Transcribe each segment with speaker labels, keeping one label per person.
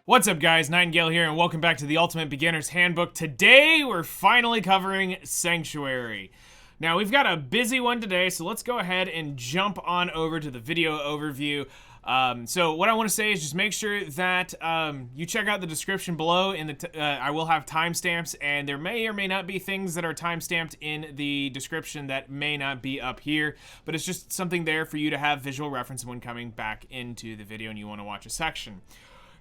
Speaker 1: What's up guys, Nightingale here and welcome back to the Ultimate Beginner's Handbook. Today we're finally covering Sanctuary. Now we've got a busy one today, so let's go ahead and jump on over to the video overview. So what I want to say is just make sure that you check out the description below. I will have timestamps, and there may or may not be things that are timestamped in the description that may not be up here, but it's just something there for you to have visual reference when coming back into the video and you want to watch a section.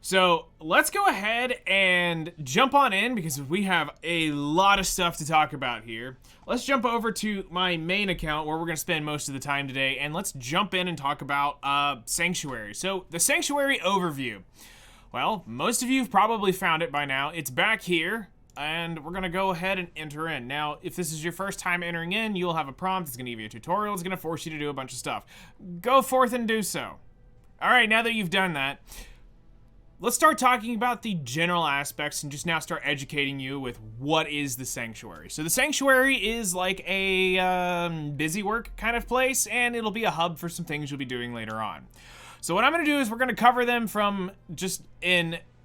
Speaker 1: So let's go ahead and jump on in because we have a lot of stuff to talk about here. Let's jump over to my main account where we're going to spend most of the time today, and let's jump in and talk about Sanctuary. So the Sanctuary overview. Well, most of you have probably found it by now. It's back here, and we're going to go ahead and enter in. Now, if this is your first time entering in, you'll have a prompt. It's going to give you a tutorial. It's going to force you to do a bunch of stuff. Go forth and do so. All right, now that you've done that, let's start talking about the general aspects and just now start educating you with what is the Sanctuary. So the Sanctuary is like a busy work kind of place, and it'll be a hub for some things you'll be doing later on. So what I'm going to do is we're going to cover them from just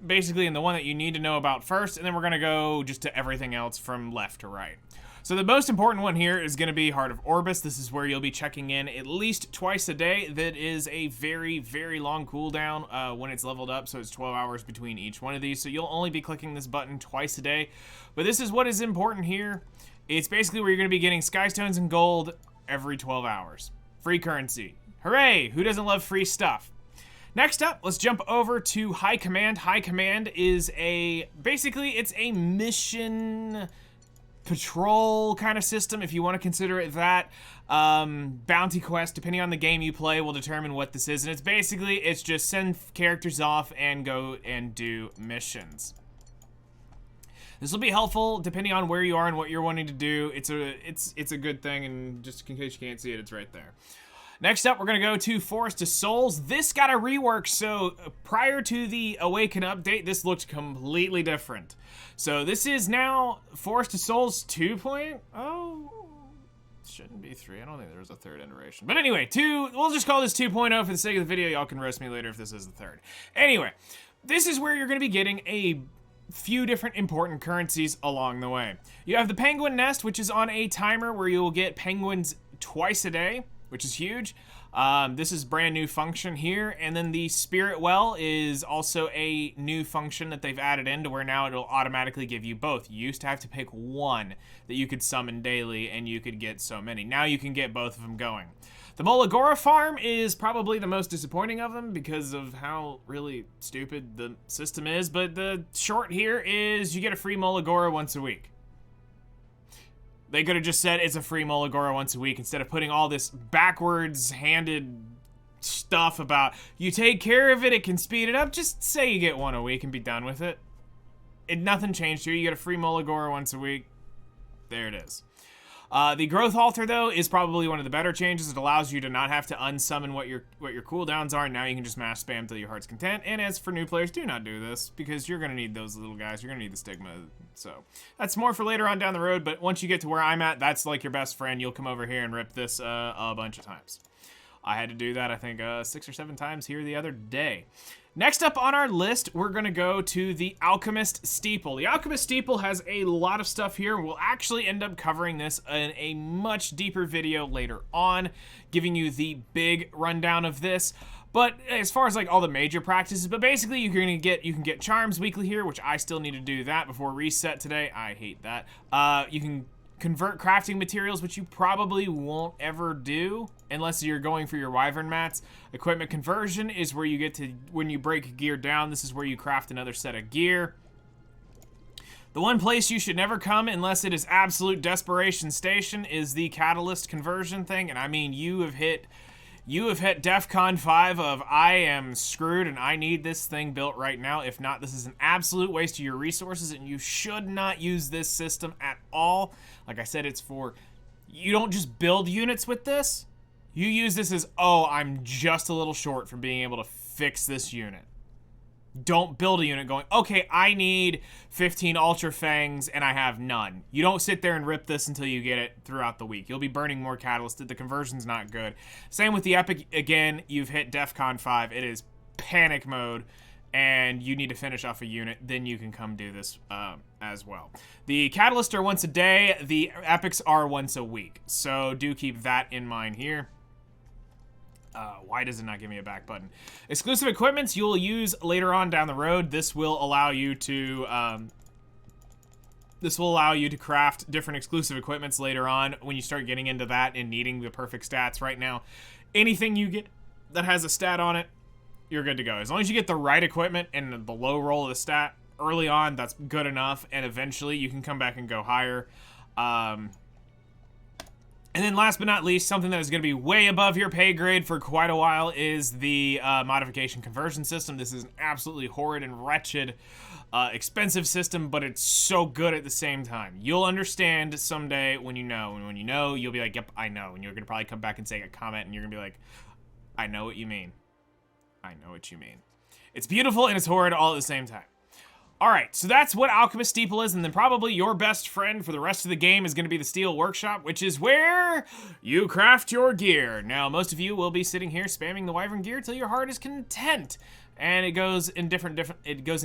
Speaker 1: basically in the one that you need to know about first, and then we're going to go just to everything else from left to right. So the most important one here is going to be Heart of Orbis. This is where you'll be checking in at least twice a day. That is a very, very long cooldown when it's leveled up, so it's 12 hours between each one of these. So you'll only be clicking this button twice a day. But this is what is important here. It's basically where you're going to be getting Sky Stones and gold every 12 hours. Free currency. Hooray! Who doesn't love free stuff? Next up, let's jump over to High Command. High Command is basically it's a mission patrol kind of system, if you want to consider it that. Bounty quest, depending on the game you play, will determine what this is, and it's just send characters off and go and do missions. This will be helpful depending on where you are and what you're wanting to do. It's a good thing, and just in case you can't see it, it's right there. Next up, we're going to go to Forest of Souls. This got a rework, so prior to the Awaken update, this looked completely different. So this is now Forest of Souls 2.0? Shouldn't be 3. I don't think there was a third iteration. But anyway, we'll just call this 2.0 for the sake of the video. Y'all can roast me later if this is the third. Anyway, this is where you're going to be getting a few different important currencies along the way. You have the Penguin Nest, which is on a timer where you will get penguins twice a day, which is huge. This is brand new function here, and then the Spirit Well is also a new function that they've added in to where now it'll automatically give you both. You used to have to pick one that you could summon daily, and you could get so many. Now you can get both of them going. The Molagora farm is probably the most disappointing of them because of how really stupid the system is, but the short here is you get a free Molagora once a week. They could have just said it's a free Molagora once a week instead of putting all this backwards-handed stuff about you take care of it, it can speed it up. Just say you get one a week and be done with it. Nothing changed here. You get a free Molagora once a week. There it is. The Growth Altar, though, is probably one of the better changes. It allows you to not have to unsummon what your cooldowns are. Now you can just mass spam till your heart's content. And as for new players, do not do this because you're going to need those little guys. You're going to need the stigma. So that's more for later on down the road. But once you get to where I'm at, that's like your best friend. You'll come over here and rip this a bunch of times. I had to do that, I think, 6 or 7 times here the other day. Next up on our list, we're going to go to the Alchemist Steeple. The Alchemist Steeple has a lot of stuff here. We'll actually end up covering this in a much deeper video later on, giving you the big rundown of this. But as far as like all the major practices, but basically you can get charms weekly here, which I still need to do that before reset today. I hate that. You can convert crafting materials, which you probably won't ever do unless you're going for your wyvern mats. Equipment conversion is where you get to, when you break gear down, this is where you craft another set of gear. The one place you should never come unless it is absolute desperation station is the catalyst conversion thing, and I mean you have hit DEFCON 5 of I am screwed and I need this thing built right now. If not, this is an absolute waste of your resources and you should not use this system at all. Like I said, you don't just build units with this. You use this as, oh, I'm just a little short from being able to fix this unit. Don't build a unit going, okay, I need 15 Ultra Fangs and I have none. You don't sit there and rip this until you get it throughout the week. You'll be burning more Catalyst. The conversion's not good. Same with the Epic. Again, you've hit DEFCON 5. It is panic mode. and you need to finish off a unit, then you can come do this as well. The catalysts are once a day. The epics are once a week. So do keep that in mind here. Why does it not give me a back button? Exclusive equipments you'll use later on down the road. This will allow you to craft different exclusive equipments later on when you start getting into that and needing the perfect stats. Right now, anything you get that has a stat on it, you're good to go. As long as you get the right equipment and the low roll of the stat early on, that's good enough, and eventually you can come back and go higher. And then last but not least, something that is going to be way above your pay grade for quite a while is the modification conversion system. This is an absolutely horrid and wretched, expensive system, but it's so good at the same time. You'll understand someday when you know, and when you know, you'll be like, yep, I know. And you're going to probably come back and say a comment, and you're going to be like, I know what you mean. I know what you mean. It's beautiful and it's horrid all at the same time. Alright, so that's what Alchemist Steeple is, and then probably your best friend for the rest of the game is going to be the Steel Workshop, which is where you craft your gear. Now, most of you will be sitting here spamming the Wyvern gear till your heart is content. And it goes in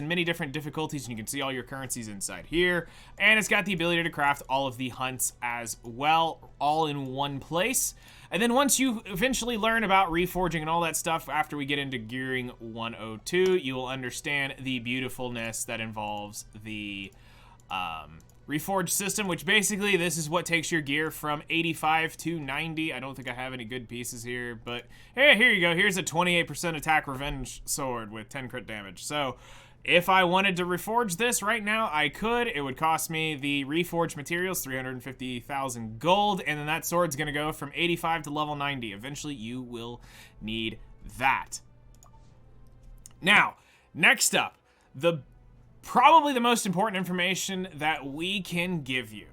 Speaker 1: many different difficulties, and you can see all your currencies inside here. And it's got the ability to craft all of the hunts as well, all in one place. And then once you eventually learn about reforging and all that stuff, after we get into Gearing 102, you will understand the beautifulness that involves the reforge system, which basically this is what takes your gear from 85 to 90. I don't think I have any good pieces here, but hey, here you go. Here's a 28% attack revenge sword with 10 crit damage. So if I wanted to reforge this right now, I could. It would cost me the reforged materials, 350,000 gold, and then that sword's gonna go from 85 to level 90. Eventually, you will need that. Now, next up, probably the most important information that we can give you.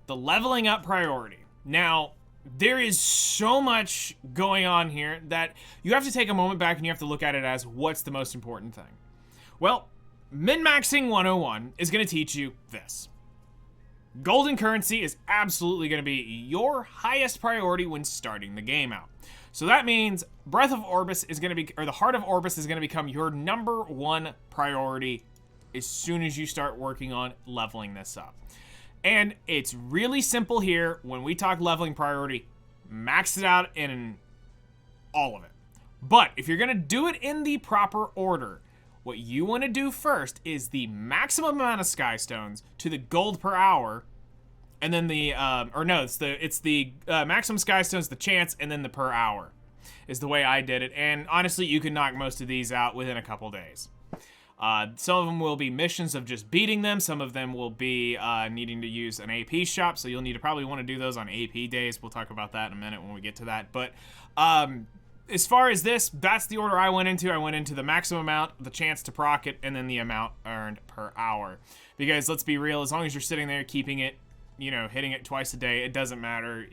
Speaker 1: The leveling up priority. Now, there is so much going on here that you have to take a moment back and you have to look at it as what's the most important thing. Well, min-maxing 101 is going to teach you this. Golden currency is absolutely going to be your highest priority when starting the game out. So that means Breath of Orbis is going to be, or the Heart of Orbis is going to become your #1 priority as soon as you start working on leveling this up. And it's really simple here. When we talk leveling priority, max it out in all of it. But if you're going to do it in the proper order, what you want to do first is the maximum amount of sky stones to the gold per hour, and then the it's the maximum sky stones, the chance, and then the per hour is the way I did it. And honestly, you can knock most of these out within a couple days. Some of them will be missions of just beating them. Some of them will be needing to use an AP shop, so you'll need to probably want to do those on AP days. We'll talk about that in a minute when we get to that. But as far as this, that's the order I went into. I went into the maximum amount, the chance to proc it, and then the amount earned per hour. Because let's be real, as long as you're sitting there keeping it, you know, hitting it twice a day, it doesn't matter.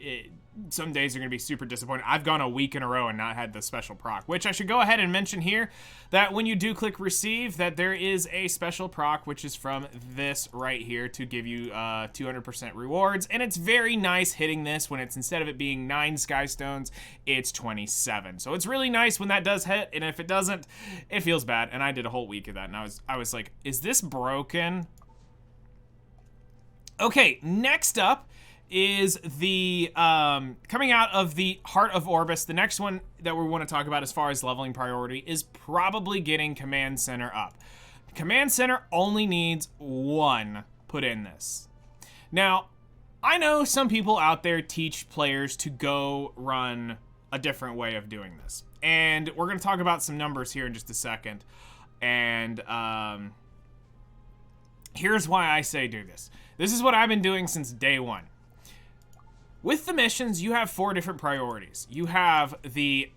Speaker 1: Some days are going to be super disappointing. I've gone a week in a row and not had the special proc, which I should go ahead and mention here that when you do click receive, that there is a special proc, which is from this right here to give you 200% rewards. And it's very nice hitting this when it's, instead of it being 9 sky stones, it's 27. So it's really nice when that does hit. And if it doesn't, it feels bad. And I did a whole week of that. And I was like, is this broken? Okay, next up is the, coming out of the Heart of Orbis, the next one that we want to talk about as far as leveling priority is probably getting Command Center up. Command Center only needs 1 put in this. Now, I know some people out there teach players to go run a different way of doing this. And we're going to talk about some numbers here in just a second. And, here's why I say do this. This is what I've been doing since day 1. With the missions, you have 4 different priorities. You have the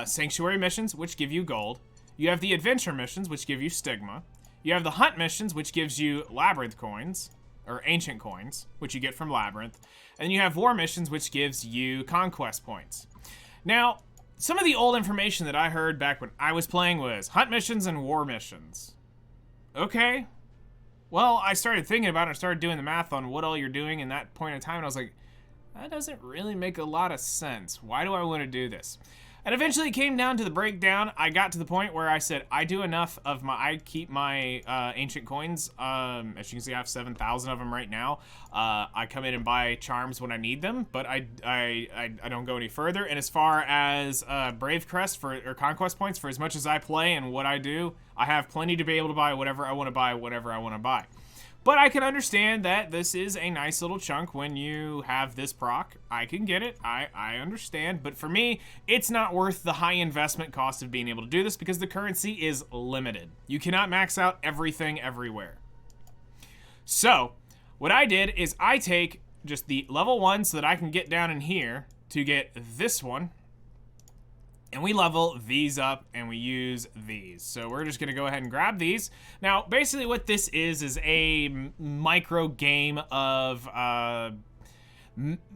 Speaker 1: Sanctuary missions, which give you gold. You have the Adventure missions, which give you Stigma. You have the Hunt missions, which gives you Labyrinth coins, or Ancient coins, which you get from Labyrinth. And you have War missions, which gives you Conquest points. Now, some of the old information that I heard back when I was playing was Hunt missions and War missions. Okay. Well, I started thinking about it, I started doing the math on what all you're doing in that point in time, and I was like, that doesn't really make a lot of sense. Why do I want to do this? And eventually it came down to the breakdown. I got to the point where I said, I keep my ancient coins. As you can see, I have 7,000 of them right now. I come in and buy charms when I need them, but I don't go any further. And as far as Brave Crest or Conquest points, for as much as I play and what I do, I have plenty to be able to buy whatever I want to buy, whatever I want to buy. But I can understand that this is a nice little chunk when you have this proc. I can get it. I understand. But for me, it's not worth the high investment cost of being able to do this because the currency is limited. You cannot max out everything everywhere. So what I did is I take just the level 1 so that I can get down in here to get this one. And we level these up and we use these. So we're just gonna go ahead and grab these. Now, basically what this is a micro game of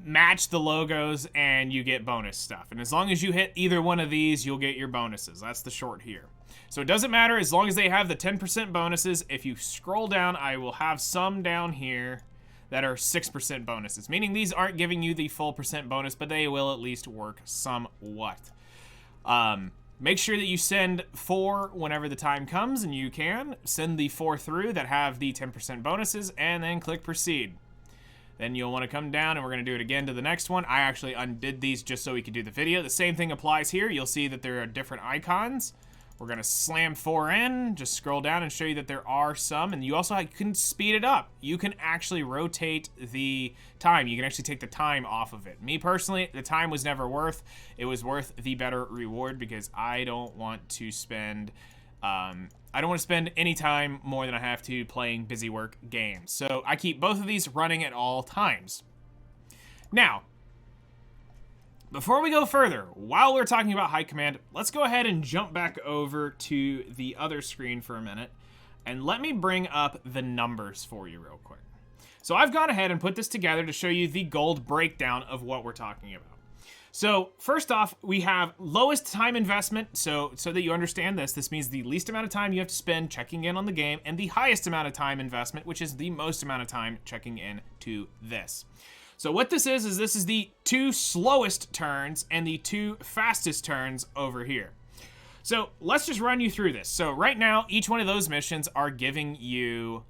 Speaker 1: match the logos and you get bonus stuff. And as long as you hit either one of these, you'll get your bonuses. That's the short here. So it doesn't matter as long as they have the 10% bonuses. If you scroll down, I will have some down here that are 6% bonuses, meaning these aren't giving you the full percent bonus, but they will at least work somewhat. Make sure that you send 4 whenever the time comes, and you can send the 4 through that have the 10% bonuses, and then click proceed. Then you'll want to come down, and we're going to do it again to the next one. I actually undid these just so we could do the video. The same thing applies here. You'll see that there are different icons. We're going to slam 4 in, just scroll down and show you that there are some, and you also can speed it up. You can actually rotate the time. You can actually take the time off of it. Me personally, the time was never worth. It was worth the better reward because I don't want to spend any time more than I have to playing busy work games. So I keep both of these running at all times. Now, before we go further, while we're talking about high command, let's go ahead and jump back over to the other screen for a minute, and let me bring up the numbers for you real quick. So I've gone ahead and put this together to show you the gold breakdown of what we're talking about. So first off, we have lowest time investment, so that you understand this means the least amount of time you have to spend checking in on the game, and the highest amount of time investment, which is the most amount of time checking in to this. So what this is this is the 2 slowest turns and the 2 fastest turns over here. So let's just run you through this. So right now, each one of those missions are giving you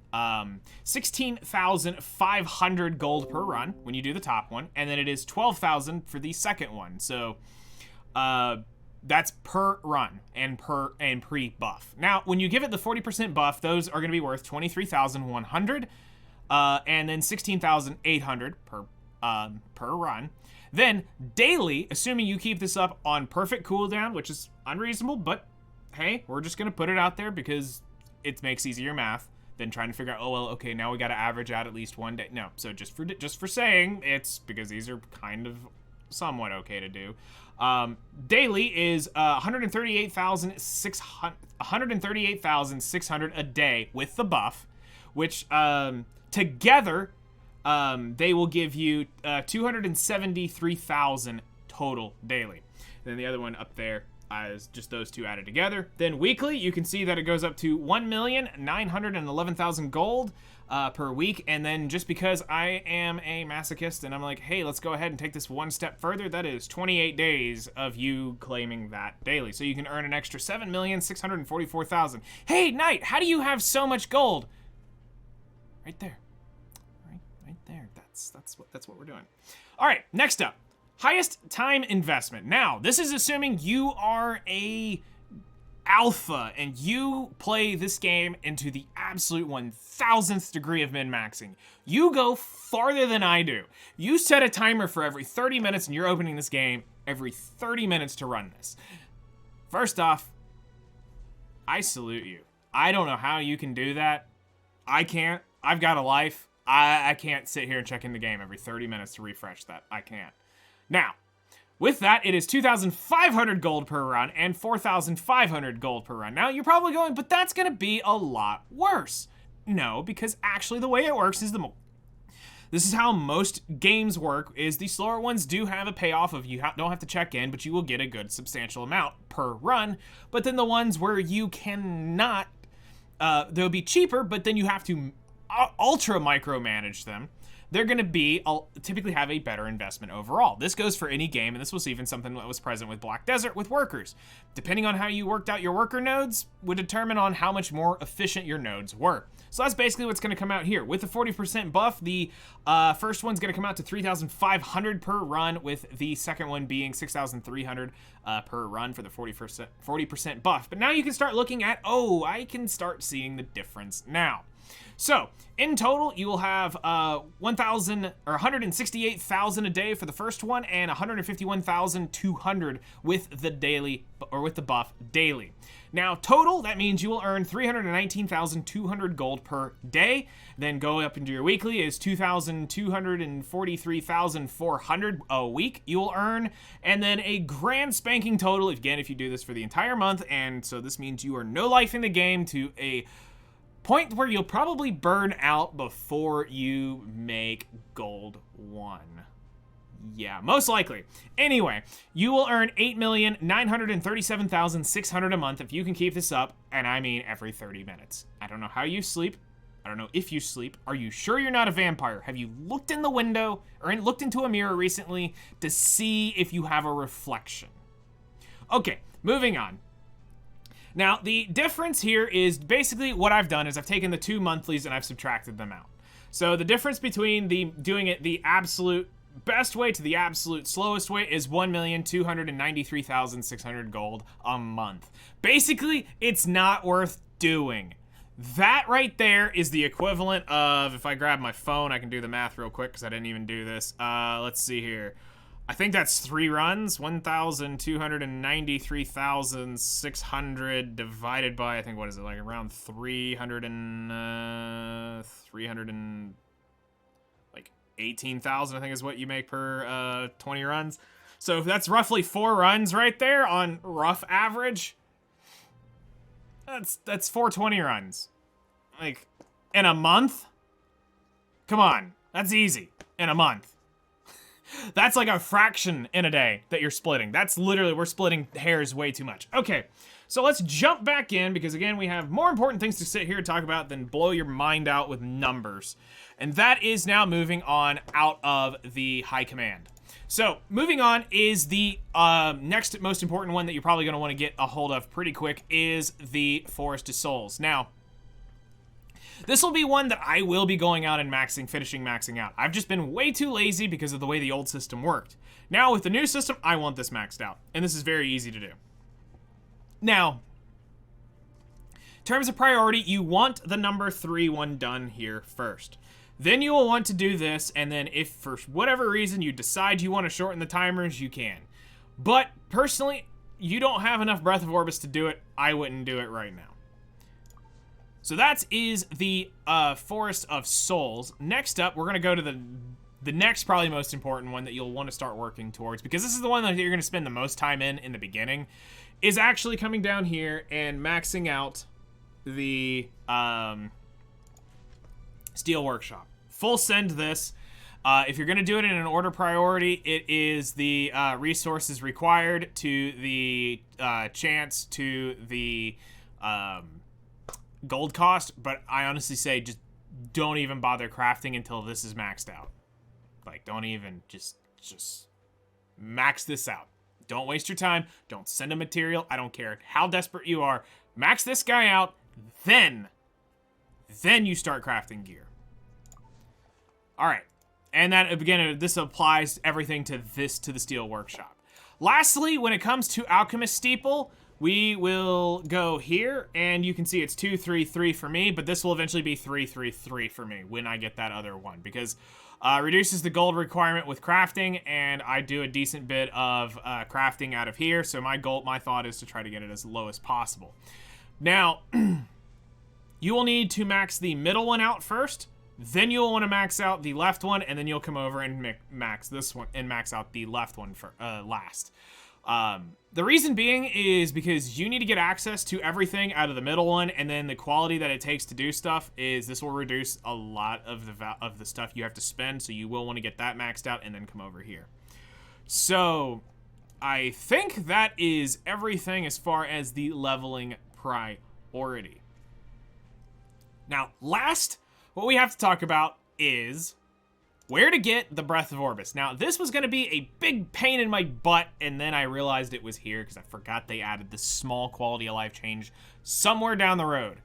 Speaker 1: 16,500 gold per run when you do the top one, and then it is 12,000 for the second one. So that's per run and pre-buff. Now, when you give it the 40% buff, those are going to be worth 23,100, and then 16,800 per run. Then daily, assuming you keep this up on perfect cooldown, which is unreasonable, but hey, we're just gonna put it out there because it makes easier math than trying to figure out, oh well, okay, now we gotta average out at least one day. No, so just for saying, it's because these are kind of somewhat okay to do. Daily is 138,600 a day with the buff, which together they will give you 273,000 total daily. Then the other one up there is just those two added together. Then weekly, you can see that it goes up to 1,911,000 gold per week. And then just because I am a masochist and I'm like, hey, let's go ahead and take this one step further, that is 28 days of you claiming that daily. So you can earn an extra 7,644,000. Hey, Knight, how do you have so much gold? Right there. Right there. That's what we're doing. All right, next up. Highest time investment. Now, this is assuming you are a alpha and you play this game into the absolute 1,000th degree of min-maxing. You go farther than I do. You set a timer for every 30 minutes and you're opening this game every 30 minutes to run this. First off, I salute you. I don't know how you can do that. I can't. I've got a life. I can't sit here and check in the game every 30 minutes to refresh that. I can't. Now, with that, it is 2,500 gold per run and 4,500 gold per run. Now, you're probably going, but that's going to be a lot worse. No, because actually the way it works is this is how most games work, is the slower ones do have a payoff of you don't have to check in, but you will get a good substantial amount per run. But then the ones where you cannot, they'll be cheaper, but then you have to ultra micromanage them, they're going to be typically have a better investment overall. This goes for any game, and this was even something that was present with Black Desert with workers. Depending on how you worked out your worker nodes would determine on how much more efficient your nodes were. So that's basically what's going to come out here. With the 40% buff, the first one's going to come out to 3,500 per run, with the second one being 6,300 per run for the 40% buff. But now you can start looking at, oh, I can start seeing the difference now. So, in total, you will have 168,000 a day for the first one, and 151,200 with the daily, or with the buff daily. Now, total, that means you will earn 319,200 gold per day. Then go up into your weekly is 2,243,400 a week you will earn. And then a grand spanking total, again, if you do this for the entire month, and so this means you are no life in the game to a point where you'll probably burn out before you make gold 1. Yeah, most likely. Anyway, you will earn 8,937,600 a month if you can keep this up, and I mean every 30 minutes. I don't know how you sleep. I don't know if you sleep. Are you sure you're not a vampire? Have you looked in the window or looked into a mirror recently to see if you have a reflection? Okay, moving on. Now, the difference here is basically what I've done is I've taken the 2 monthlies and I've subtracted them out. So the difference between doing it the absolute best way to the absolute slowest way is 1,293,600 gold a month. Basically, it's not worth doing. That right there is the equivalent of, if I grab my phone, I can do the math real quick because I didn't even do this. Let's see here. I think that's 3 runs, 1,293,600 divided by, I think, what is it, like around 18,000, I think is what you make per 20 runs. So if that's roughly 4 runs right there on rough average, that's 420 runs. Like, in a month? Come on, that's easy, in a month. That's like a fraction in a day that you're splitting. That's literally, we're splitting hairs way too much. Okay, so let's jump back in because, again, we have more important things to sit here and talk about than blow your mind out with numbers. And that is now moving on out of the high command. So, moving on is the next most important one that you're probably going to want to get a hold of pretty quick is the Forest of Souls. Now, this will be one that I will be going out and finishing maxing out. I've just been way too lazy because of the way the old system worked. Now, with the new system, I want this maxed out, and this is very easy to do. Now, in terms of priority, you want the number 3 one done here first. Then you will want to do this, and then if for whatever reason you decide you want to shorten the timers, you can. But, personally, you don't have enough Breath of Orbis to do it. I wouldn't do it right now. So that is the Forest of Souls. Next up, we're going to go to the next probably most important one that you'll want to start working towards, because this is the one that you're going to spend the most time in the beginning, is actually coming down here and maxing out the Steel Workshop. Full send this. If you're going to do it in an order priority, it is the resources required to the chance to the gold cost, but I honestly say just don't even bother crafting until this is maxed out. Like, don't even, just max this out. Don't waste your time. Don't send a material. I don't care how desperate you are. Max this guy out, then you start crafting gear. All right, and that, again, this applies everything to the Steel Workshop. Lastly, when it comes to Alchemist Steeple, we will go here, and you can see it's 2, 3, 3 for me, but this will eventually be 3, 3, 3 for me when I get that other one, because reduces the gold requirement with crafting, and I do a decent bit of crafting out of here, so my thought is to try to get it as low as possible. Now, you will need to max the middle one out first, then you'll want to max out the left one, and then you'll come over and max this one, and max out the left one for last. The reason being is because you need to get access to everything out of the middle one, and then the quality that it takes to do stuff is this will reduce a lot of the stuff you have to spend, so you will want to get that maxed out and then come over here. So I think that is everything as far as the leveling priority. Now, last, what we have to talk about is where to get the Breath of Orbis. Now, this was going to be a big pain in my butt, and then I realized it was here because I forgot they added this small quality of life change somewhere down the road.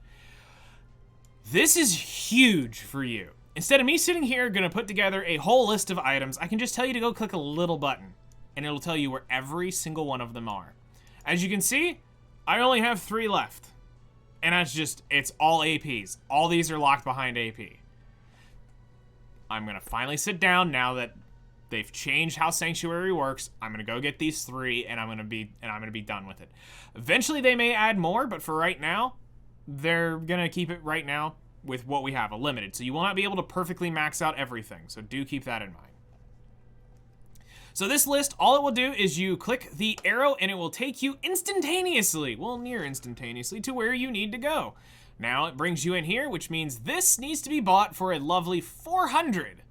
Speaker 1: This is huge for you. Instead of me sitting here going to put together a whole list of items, I can just tell you to go click a little button, and it'll tell you where every single one of them are. As you can see, I only have 3 left. And that's just, it's all APs. All these are locked behind AP. I'm gonna finally sit down now that they've changed how Sanctuary works. I'm gonna go get these 3, and I'm gonna be done with it. Eventually, they may add more, but for right now, they're gonna keep it right now with what we have, a limited. So you will not be able to perfectly max out everything. So do keep that in mind. So this list, all it will do is you click the arrow and it will take you instantaneously, well, near instantaneously, to where you need to go. Now it brings you in here, which means this needs to be bought for a lovely 400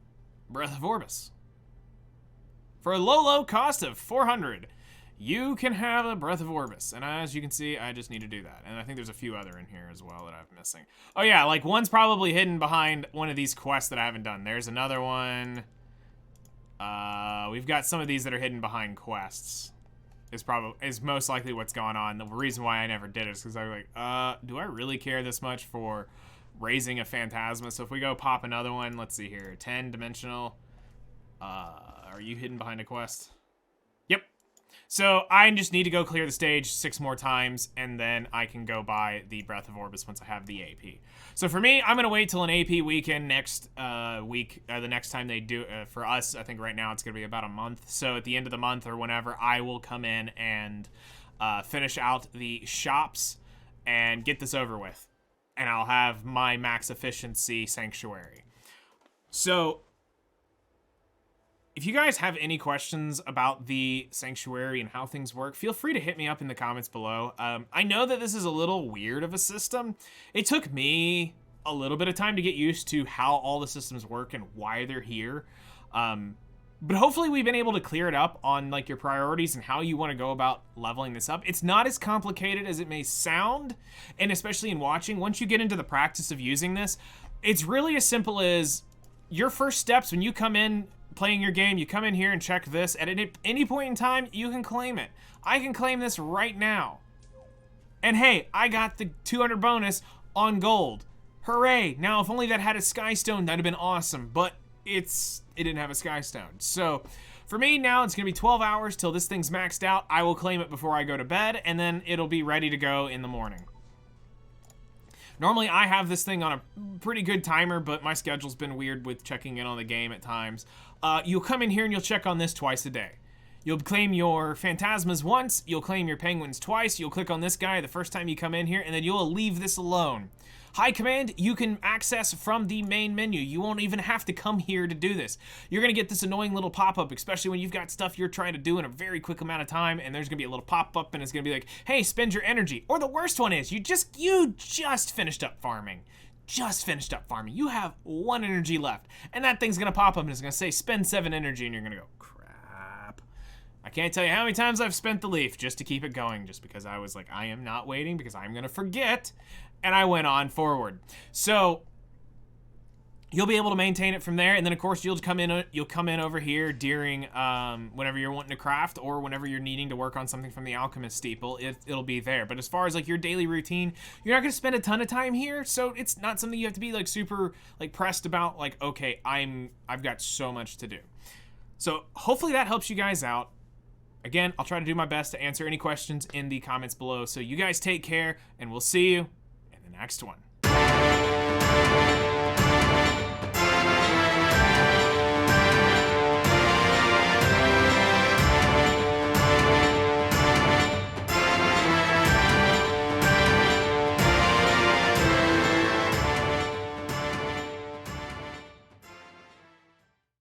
Speaker 1: Breath of Orbis. For a low, low cost of 400, you can have a Breath of Orbis. And as you can see, I just need to do that. And I think there's a few other in here as well that I'm missing. Oh yeah, like one's probably hidden behind one of these quests that I haven't done. There's another one. We've got some of these that are hidden behind quests. Is most likely what's going on. The reason why I never did it is because I was like, do I really care this much for raising a Phantasma? So if we go pop another one, let's see here, 10 dimensional. Are you hidden behind a quest? Yep. So I just need to go clear the stage 6 more times, and then I can go buy the Breath of Orbis once I have the AP. So for me, I'm gonna wait till an AP weekend next week. The next time they do, for us, I think right now it's gonna be about a month. So at the end of the month or whenever, I will come in and finish out the shops and get this over with, and I'll have my max efficiency Sanctuary. So if you guys have any questions about the Sanctuary and how things work, feel free to hit me up in the comments below. I know that this is a little weird of a system. It took me a little bit of time to get used to how all the systems work and why they're here. But hopefully we've been able to clear it up on like your priorities and how you want to go about leveling this up. It's not as complicated as it may sound, and especially in watching, once you get into the practice of using this, it's really as simple as your first steps when you come in playing your game, you come in here and check this, and at any point in time, you can claim it. I can claim this right now. And hey, I got the 200 bonus on gold. Hooray! Now, if only that had a Sky Stone, that'd have been awesome, but it didn't have a Sky Stone. So, for me, now it's gonna be 12 hours till this thing's maxed out. I will claim it before I go to bed, and then it'll be ready to go in the morning. Normally, I have this thing on a pretty good timer, but my schedule's been weird with checking in on the game at times. You'll come in here and you'll check on this twice a day. You'll claim your Phantasmas once, you'll claim your Penguins twice, you'll click on this guy the first time you come in here, and then you'll leave this alone. High command, you can access from the main menu. You won't even have to come here to do this. You're gonna get this annoying little pop-up, especially when you've got stuff you're trying to do in a very quick amount of time, and there's gonna be a little pop-up and it's gonna be like, hey, spend your energy. Or the worst one is, you just finished up farming. You have 1 energy left, and that thing's gonna pop up and it's gonna say, spend 7 energy, and you're gonna go, crap. I can't tell you how many times I've spent the leaf just to keep it going, just because I was like, I am not waiting because I'm gonna forget. And I went on forward. So you'll be able to maintain it from there, and then of course you'll come in over here during whenever you're wanting to craft or whenever you're needing to work on something from the Alchemist Steeple. It'll be there. But as far as like your daily routine, you're not gonna spend a ton of time here, so it's not something you have to be like super like pressed about. Like, okay, I've got so much to do. So hopefully that helps you guys out. Again, I'll try to do my best to answer any questions in the comments below. So you guys take care, and we'll see you in the next one.